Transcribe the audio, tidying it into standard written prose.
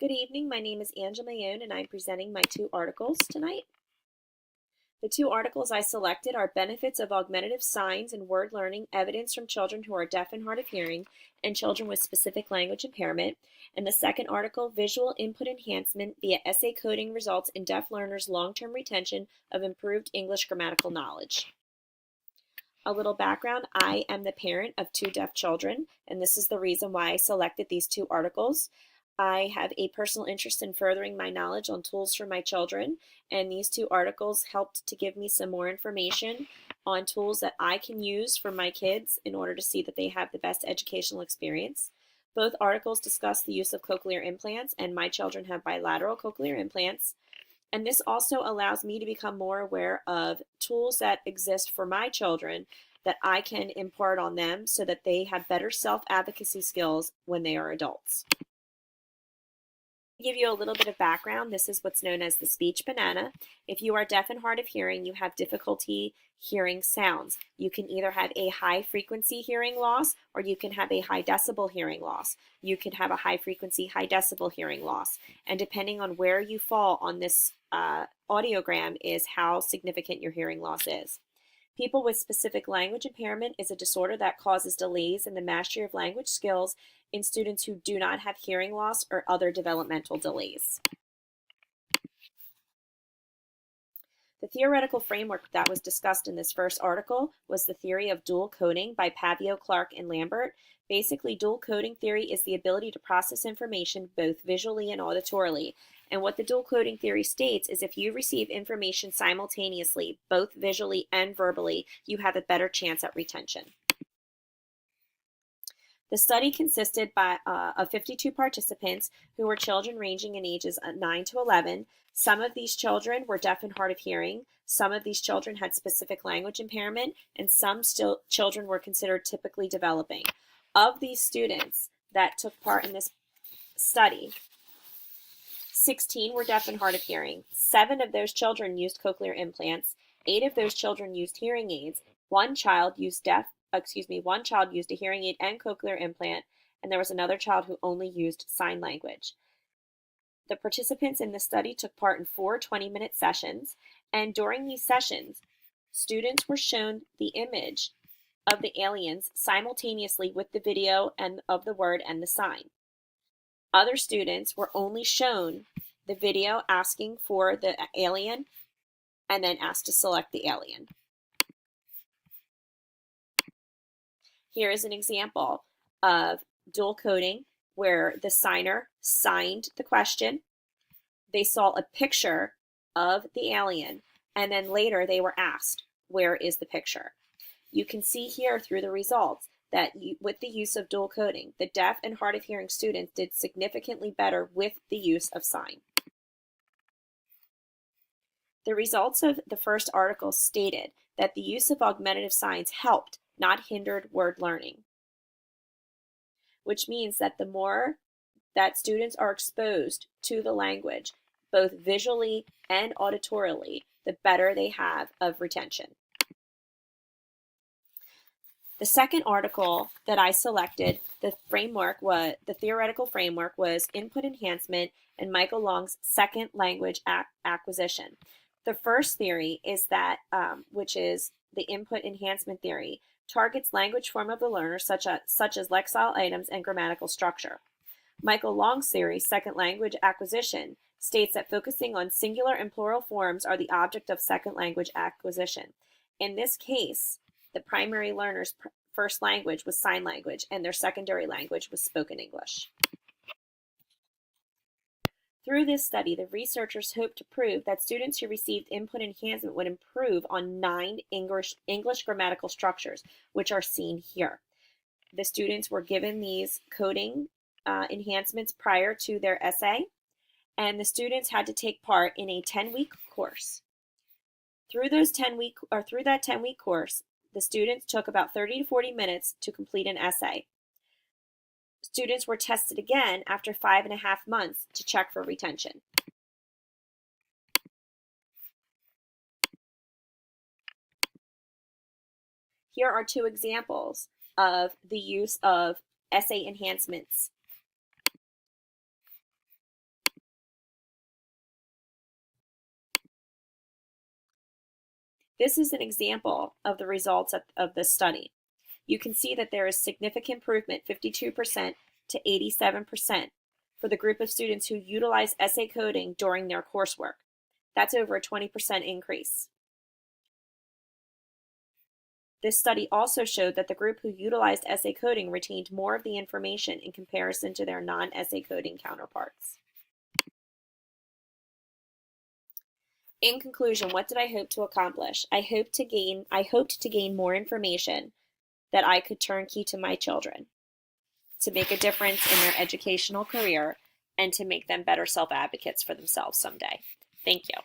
Good evening, my name is Maione and I'm presenting my two articles tonight. The two articles I selected are Benefits of Augmentative Signs and Word Learning, Evidence from Children who are Deaf and Hard of Hearing and Children with Specific Language Impairment, and the second article, Visual Input Enhancement via Essay Coding Results in Deaf Learners' Long-Term Retention of Improved English Grammatical Knowledge. A little background, I am the parent of two deaf children, and this is the reason why I selected these two articles. I have a personal interest in furthering my knowledge on tools for my children, and these two articles helped to give me some more information on tools that I can use for my kids in order to see that they have the best educational experience. Both articles discuss the use of cochlear implants, and my children have bilateral cochlear implants. And this also allows me to become more aware of tools that exist for my children that I can impart on them so that they have better self-advocacy skills when they are adults. To give you a little bit of background, this is what's known as the speech banana. If you are deaf and hard of hearing, you have difficulty hearing sounds. You can either have a high frequency hearing loss or you can have a high decibel hearing loss. You can have a high frequency, high decibel hearing loss. And depending on where you fall on this audiogram is how significant your hearing loss is. People with specific language impairment is a disorder that causes delays in the mastery of language skills in students who do not have hearing loss or other developmental delays. The theoretical framework that was discussed in this first article was the theory of dual coding by Pavio, Clark, and Lambert. Basically, dual coding theory is the ability to process information both visually and auditorily. And what the dual coding theory states is if you receive information simultaneously, both visually and verbally, you have a better chance at retention. The study consisted of 52 participants who were children ranging in ages 9 to 11. Some of these children were deaf and hard of hearing. Some of these children had specific language impairment, and some children were considered typically developing. Of these students that took part in this study, 16 were deaf and hard of hearing. 7 of those children used cochlear implants. 8 of those children used hearing aids. One child used a hearing aid and cochlear implant, and there was another child who only used sign language. The participants in the study took part in 4 20-minute sessions, and during these sessions, students were shown the image of the aliens simultaneously with the video and of the word and the sign. Other students were only shown the video asking for the alien and then asked to select the alien. Here is an example of dual coding where the signer signed the question, they saw a picture of the alien, and then later they were asked, where is the picture? You can see here through the results that with the use of dual coding, the deaf and hard of hearing students did significantly better with the use of sign. The results of the first article stated that the use of augmentative signs helped, not hindered, word learning, which means that the more that students are exposed to the language, both visually and auditorily, the better they have of retention. The second article that I selected, the theoretical framework was Input Enhancement and Michael Long's Second Language Acquisition. The first theory is that, which is the Input Enhancement theory, targets language form of the learner such as lexile items and grammatical structure. Michael Long's theory, Second Language Acquisition, states that focusing on singular and plural forms are the object of second language acquisition. In this case, the primary learner's first language was sign language and their secondary language was spoken English. Through this study, the researchers hoped to prove that students who received input enhancement would improve on 9 English grammatical structures, which are seen here. The students were given these coding enhancements prior to their essay, and the students had to take part in a 10-week course. Through that 10-week course, the students took about 30 to 40 minutes to complete an essay. Students were tested again after 5.5 months to check for retention. Here are 2 examples of the use of essay enhancements. This is an example of the results of this study. You can see that there is significant improvement, 52% to 87%, for the group of students who utilize essay coding during their coursework. That's over a 20% increase. This study also showed that the group who utilized essay coding retained more of the information in comparison to their non-essay coding counterparts. In conclusion, what did I hope to accomplish? I hoped to gain more information that I could turnkey to my children to make a difference in their educational career and to make them better self-advocates for themselves someday. Thank you.